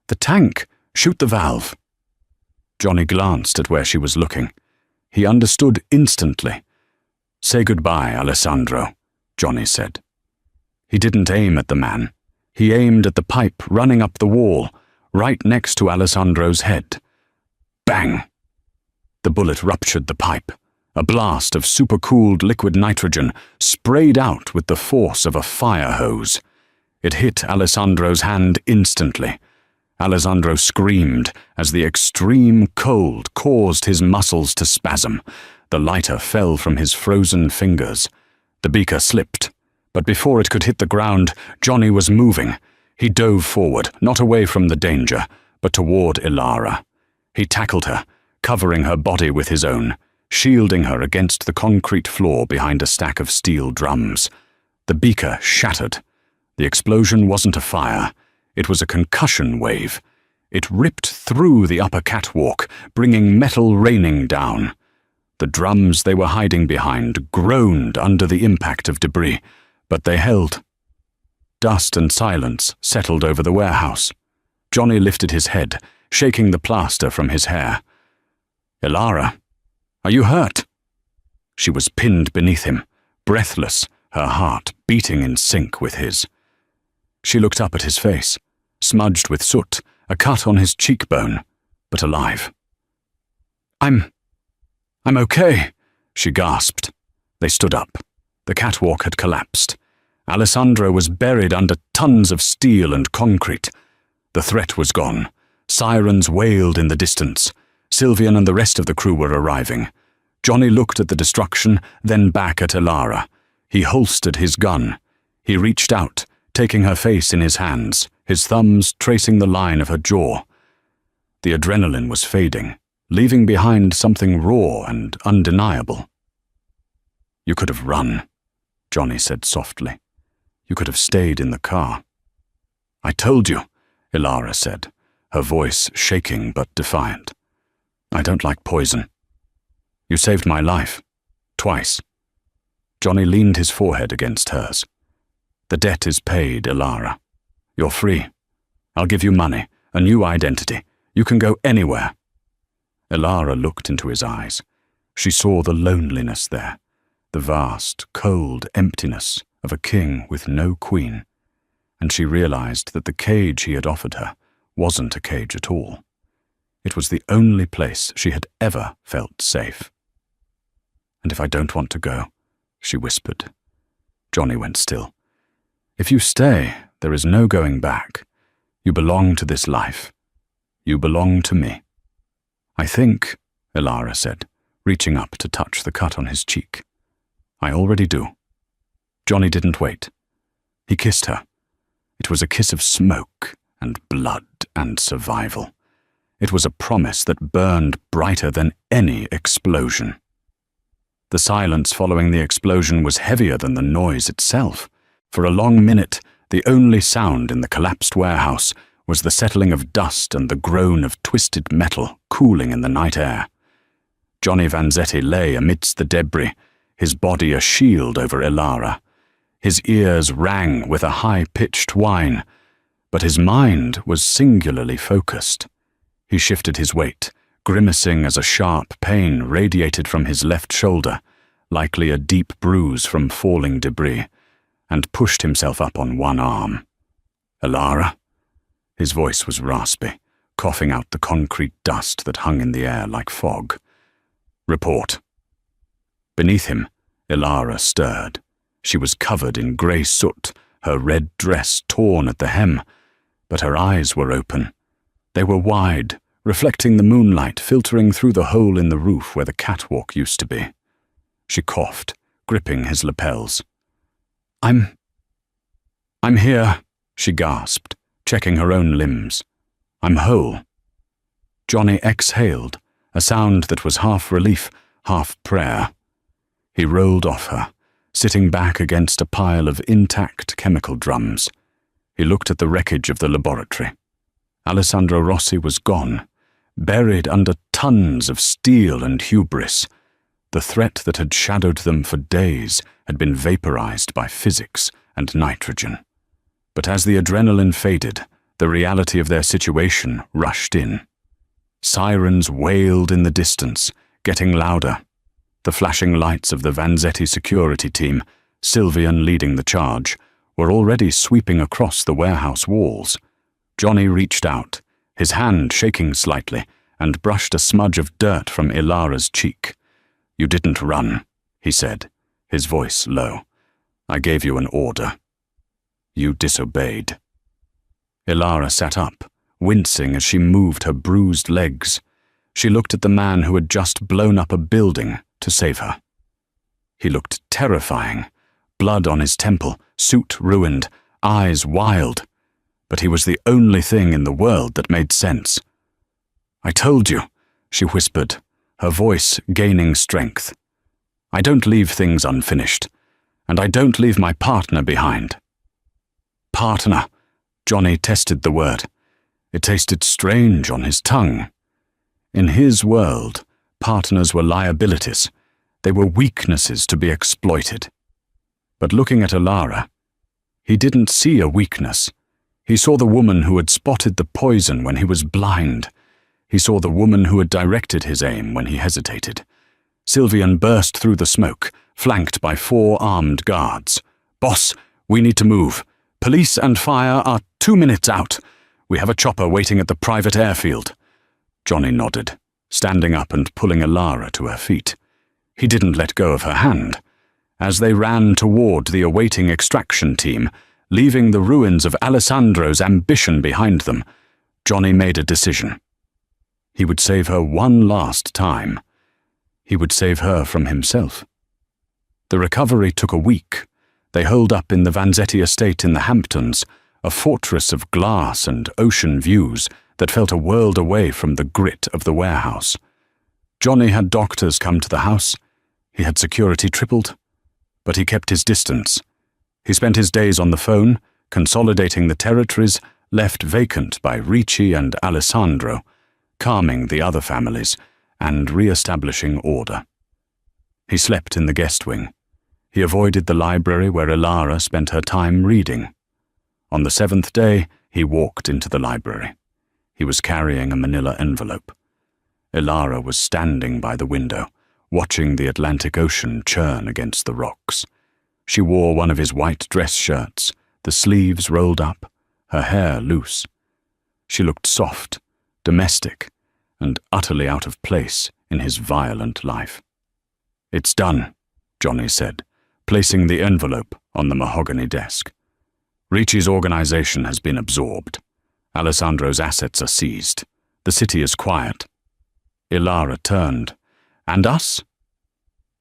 "The tank! Shoot the valve!" Johnny glanced at where she was looking. He understood instantly. "Say goodbye, Alessandro," Johnny said. He didn't aim at the man. He aimed at the pipe running up the wall, right next to Alessandro's head. Bang! The bullet ruptured the pipe. A blast of supercooled liquid nitrogen sprayed out with the force of a fire hose. It hit Alessandro's hand instantly. Alessandro screamed as the extreme cold caused his muscles to spasm. The lighter fell from his frozen fingers. The beaker slipped, but before it could hit the ground, Johnny was moving. He dove forward, not away from the danger, but toward Ilara. He tackled her, covering her body with his own, shielding her against the concrete floor behind a stack of steel drums. The beaker shattered. The explosion wasn't a fire. It was a concussion wave. It ripped through the upper catwalk, bringing metal raining down. The drums they were hiding behind groaned under the impact of debris, but they held. Dust and silence settled over the warehouse. Johnny lifted his head, shaking the plaster from his hair. "Ilara, are you hurt?" She was pinned beneath him, breathless, her heart beating in sync with his. She looked up at his face, smudged with soot, a cut on his cheekbone, but alive. I'm okay," she gasped. They stood up. The catwalk had collapsed. Alessandro was buried under tons of steel and concrete. The threat was gone. Sirens wailed in the distance. Sylvian and the rest of the crew were arriving. Johnny looked at the destruction, then back at Ilara. He holstered his gun. He reached out, taking her face in his hands, his thumbs tracing the line of her jaw. The adrenaline was fading, leaving behind something raw and undeniable. "You could have run," Johnny said softly. "You could have stayed in the car." "I told you," Ilara said, her voice shaking but defiant. "I don't like poison. You saved my life. Twice." Johnny leaned his forehead against hers. "The debt is paid, Ilara. You're free. I'll give you money, a new identity. You can go anywhere." Ilara looked into his eyes. She saw the loneliness there, the vast, cold emptiness of a king with no queen, and she realized that the cage he had offered her wasn't a cage at all. It was the only place she had ever felt safe. "And if I don't want to go?" she whispered. Johnny went still. "If you stay, there is no going back. You belong to this life. You belong to me." "I think," Ilara said, reaching up to touch the cut on his cheek. "I already do." Johnny didn't wait. He kissed her. It was a kiss of smoke and blood and survival. It was a promise that burned brighter than any explosion. The silence following the explosion was heavier than the noise itself. For a long minute, the only sound in the collapsed warehouse was the settling of dust and the groan of twisted metal cooling in the night air. Johnny Vanzetti lay amidst the debris, his body a shield over Ilara. His ears rang with a high-pitched whine, but his mind was singularly focused. He shifted his weight, grimacing as a sharp pain radiated from his left shoulder, likely a deep bruise from falling debris, and pushed himself up on one arm. "Ilara?" His voice was raspy, coughing out the concrete dust that hung in the air like fog. "Report." Beneath him, Ilara stirred. She was covered in grey soot, her red dress torn at the hem, but her eyes were open. They were wide, reflecting the moonlight filtering through the hole in the roof where the catwalk used to be. She coughed, gripping his lapels. I'm here," she gasped, checking her own limbs. "I'm whole." Johnny exhaled, a sound that was half relief, half prayer. He rolled off her, sitting back against a pile of intact chemical drums. He looked at the wreckage of the laboratory. Alessandro Rossi was gone, buried under tons of steel and hubris. The threat that had shadowed them for days had been vaporized by physics and nitrogen. But as the adrenaline faded, the reality of their situation rushed in. Sirens wailed in the distance, getting louder. The flashing lights of the Vanzetti security team, Sylvian leading the charge, were already sweeping across the warehouse walls. Johnny reached out, his hand shaking slightly, and brushed a smudge of dirt from Ilara's cheek. "You didn't run," he said, his voice low. "I gave you an order. You disobeyed." Ilara sat up, wincing as she moved her bruised legs. She looked at the man who had just blown up a building to save her. He looked terrifying, blood on his temple, suit ruined, eyes wild. But he was the only thing in the world that made sense. "I told you," she whispered, her voice gaining strength. "I don't leave things unfinished, and I don't leave my partner behind." Partner. Johnny tested the word. It tasted strange on his tongue. In his world, partners were liabilities. They were weaknesses to be exploited. But looking at Ilara, he didn't see a weakness. He saw the woman who had spotted the poison when he was blind. He saw the woman who had directed his aim when he hesitated. Sylvian burst through the smoke, flanked by 4 armed guards. "Boss, we need to move. Police and fire are 2 minutes out. We have a chopper waiting at the private airfield." Johnny nodded, standing up and pulling Ilara to her feet. He didn't let go of her hand. As they ran toward the awaiting extraction team, leaving the ruins of Alessandro's ambition behind them, Johnny made a decision. He would save her one last time. He would save her from himself. The recovery took a week. They holed up in the Vanzetti estate in the Hamptons, a fortress of glass and ocean views that felt a world away from the grit of the warehouse. Johnny had doctors come to the house. He had security tripled. But he kept his distance. He spent his days on the phone, consolidating the territories left vacant by Ricci and Alessandro, calming the other families, and re-establishing order. He slept in the guest wing. He avoided the library where Ilara spent her time reading. On the 7th day, he walked into the library. He was carrying a manila envelope. Ilara was standing by the window, watching the Atlantic Ocean churn against the rocks. She wore one of his white dress shirts, the sleeves rolled up, her hair loose. She looked soft, domestic, and utterly out of place in his violent life. "It's done," Johnny said, placing the envelope on the mahogany desk. "Ricci's organization has been absorbed. Alessandro's assets are seized. The city is quiet." Ilara turned. "And us?"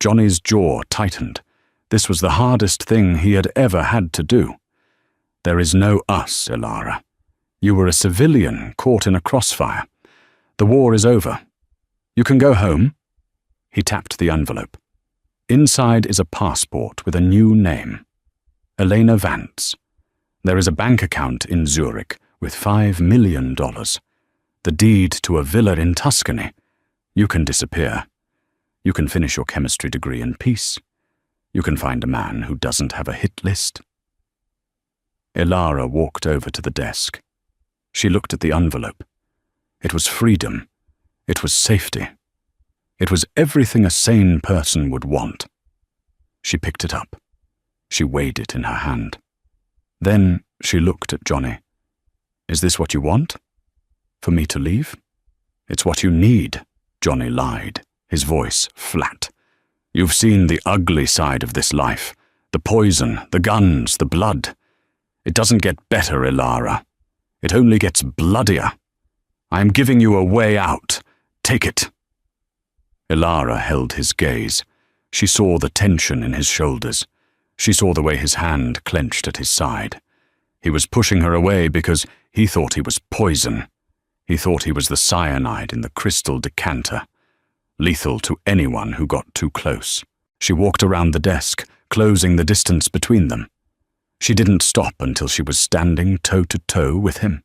Johnny's jaw tightened. This was the hardest thing he had ever had to do. "There is no us, Ilara. You were a civilian caught in a crossfire. The war is over. You can go home." He tapped the envelope. Inside is a passport with a new name. Elena Vance. There is a bank account in Zurich with $5 million. The deed to a villa in Tuscany. You can disappear. You can finish your chemistry degree in peace. You can find a man who doesn't have a hit list. Ilara walked over to the desk. She looked at the envelope. It was freedom. It was safety. It was everything a sane person would want. She picked it up. She weighed it in her hand. Then she looked at Johnny. "Is this what you want? For me to leave?" "It's what you need," Johnny lied, his voice flat. "You've seen the ugly side of this life, the poison, the guns, the blood. It doesn't get better, Ilara. It only gets bloodier. I am giving you a way out. Take it." Ilara held his gaze. She saw the tension in his shoulders. She saw the way his hand clenched at his side. He was pushing her away because he thought he was poison. He thought he was the cyanide in the crystal decanter, lethal to anyone who got too close. She walked around the desk, closing the distance between them. She didn't stop until she was standing toe-to-toe with him.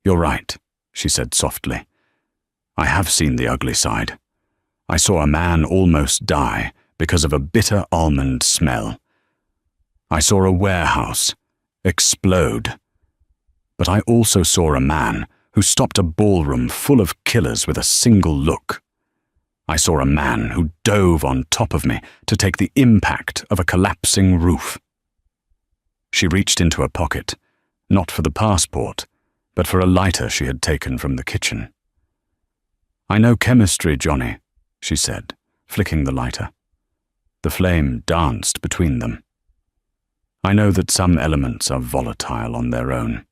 "You're right," she said softly. "I have seen the ugly side. I saw a man almost die because of a bitter almond smell. I saw a warehouse explode. But I also saw a man who stopped a ballroom full of killers with a single look. I saw a man who dove on top of me to take the impact of a collapsing roof." She reached into her pocket, not for the passport, but for a lighter she had taken from the kitchen. "I know chemistry, Johnny," she said, flicking the lighter. The flame danced between them. "I know that some elements are volatile on their own.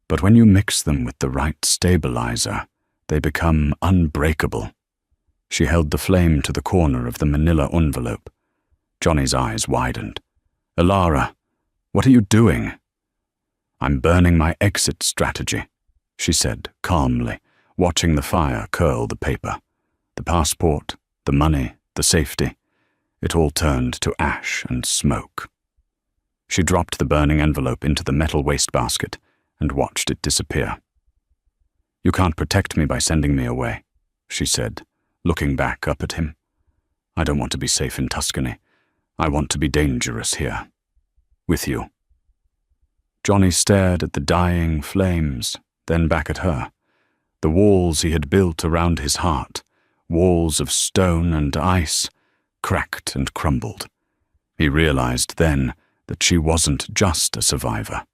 But when you mix them with the right stabilizer, they become unbreakable." She held the flame to the corner of the manila envelope. Johnny's eyes widened. "Elara, what are you doing?" "I'm burning my exit strategy," she said calmly, watching the fire curl the paper. The passport, the money, the safety. It all turned to ash and smoke. She dropped the burning envelope into the metal wastebasket and watched it disappear. "You can't protect me by sending me away," she said, looking back up at him. "I don't want to be safe in Tuscany. I want to be dangerous here. With you." Johnny stared at the dying flames, then back at her. The walls he had built around his heart, walls of stone and ice, cracked and crumbled. He realized then that she wasn't just a survivor.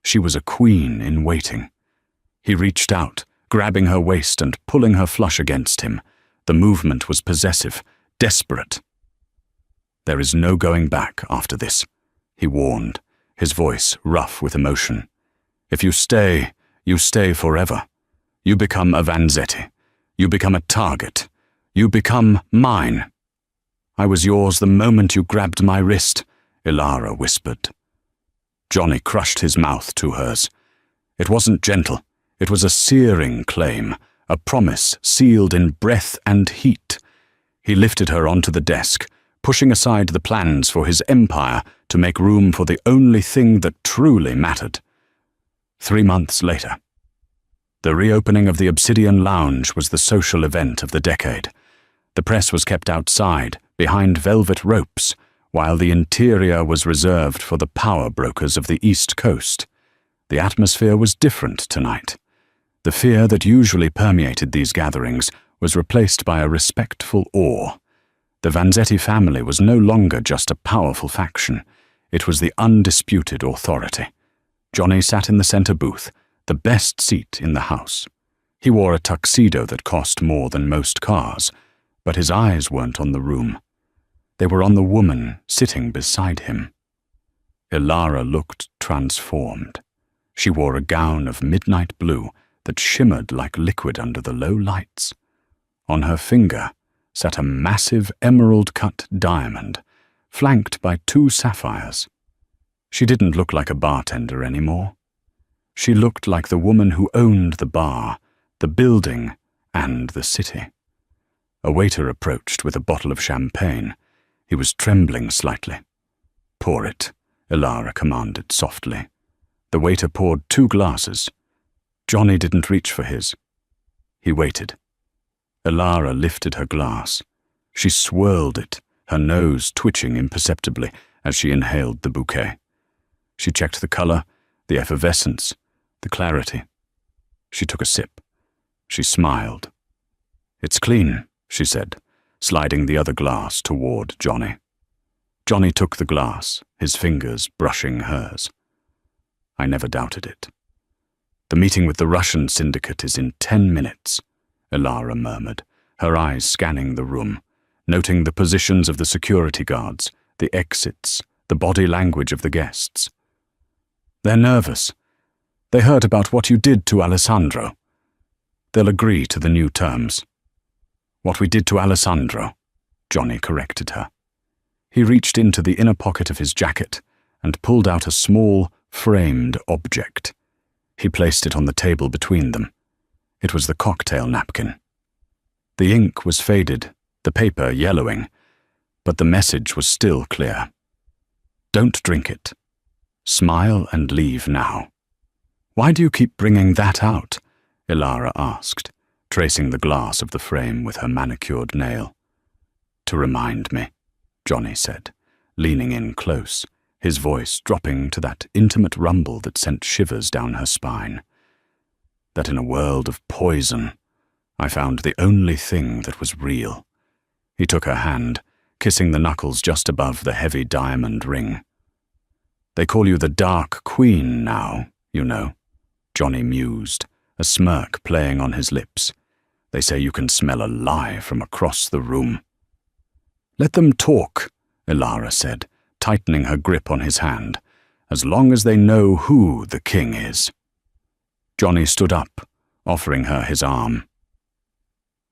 She was a queen in waiting. He reached out, grabbing her waist and pulling her flush against him. The movement was possessive, desperate. "There is no going back after this," he warned, his voice rough with emotion. "If you stay forever. You become a Vanzetti. You become a target. You become mine." "I was yours the moment you grabbed my wrist," Elara whispered. Johnny crushed his mouth to hers. It wasn't gentle. It was a searing claim, a promise sealed in breath and heat. He lifted her onto the desk, pushing aside the plans for his empire to make room for the only thing that truly mattered. 3 months later. The reopening of the Obsidian Lounge was the social event of the decade. The press was kept outside, behind velvet ropes, while the interior was reserved for the power brokers of the East Coast. The atmosphere was different tonight. The fear that usually permeated these gatherings was replaced by a respectful awe. The Vanzetti family was no longer just a powerful faction. It was the undisputed authority. Johnny sat in the center booth, the best seat in the house. He wore a tuxedo that cost more than most cars, but his eyes weren't on the room. They were on the woman sitting beside him. Elara looked transformed. She wore a gown of midnight blue that shimmered like liquid under the low lights. On her finger sat a massive emerald-cut diamond, flanked by 2 sapphires. She didn't look like a bartender anymore. She looked like the woman who owned the bar, the building, and the city. A waiter approached with a bottle of champagne. He was trembling slightly. "Pour it," Elara commanded softly. The waiter poured 2 glasses. Johnny didn't reach for his. He waited. Elara lifted her glass. She swirled it, her nose twitching imperceptibly as she inhaled the bouquet. She checked the color, the effervescence, the clarity. She took a sip. She smiled. "It's clean," she said, sliding the other glass toward Johnny. Johnny took the glass, his fingers brushing hers. "I never doubted it." "The meeting with the Russian syndicate is in 10 minutes, Elara murmured, her eyes scanning the room, noting the positions of the security guards, the exits, the body language of the guests. "They're nervous. They heard about what you did to Alessandro. They'll agree to the new terms." "What we did to Alessandro," Johnny corrected her. He reached into the inner pocket of his jacket and pulled out a small, framed object. He placed it on the table between them. It was the cocktail napkin. The ink was faded, the paper yellowing, but the message was still clear. Don't drink it. Smile and leave now." "Why do you keep bringing that out?" Ilara asked, tracing the glass of the frame with her manicured nail. "To remind me," Johnny said, leaning in close, his voice dropping to that intimate rumble that sent shivers down her spine. "That in a world of poison, I found the only thing that was real." He took her hand, kissing the knuckles just above the heavy diamond ring. "They call you the Dark Queen now, you know," Johnny mused, a smirk playing on his lips. "They say you can smell a lie from across the room." "Let them talk," Ilara said, tightening her grip on his hand, "as long as they know who the king is." Johnny stood up, offering her his arm.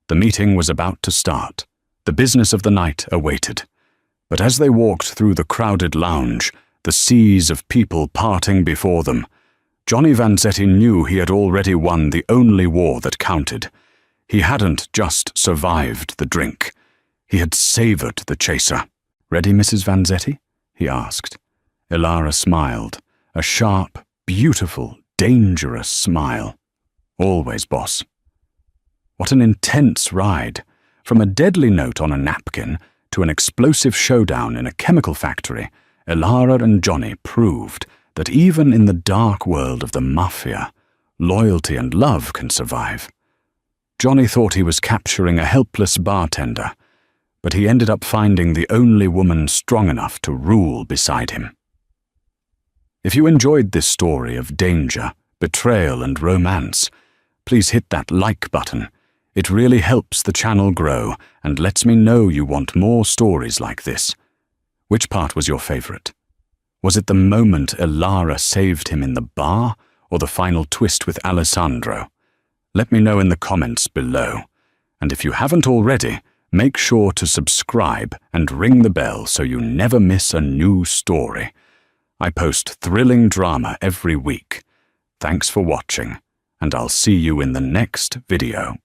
The meeting was about to start. The business of the night awaited. But as they walked through the crowded lounge, the seas of people parting before them, Johnny Vanzetti knew he had already won the only war that counted. He hadn't just survived the drink. He had savored the chaser. "Ready, Mrs. Vanzetti?" he asked. Ilara smiled, a sharp, beautiful, dangerous smile. "Always, boss." What an intense ride! From a deadly note on a napkin to an explosive showdown in a chemical factory, Ilara and Johnny proved that even in the dark world of the Mafia, loyalty and love can survive. Johnny thought he was capturing a helpless bartender, but he ended up finding the only woman strong enough to rule beside him. If you enjoyed this story of danger, betrayal and romance, please hit that like button. It really helps the channel grow and lets me know you want more stories like this. Which part was your favorite? Was it the moment Ilara saved him in the bar, or the final twist with Alessandro? Let me know in the comments below. And if you haven't already, make sure to subscribe and ring the bell so you never miss a new story. I post thrilling drama every week. Thanks for watching, and I'll see you in the next video.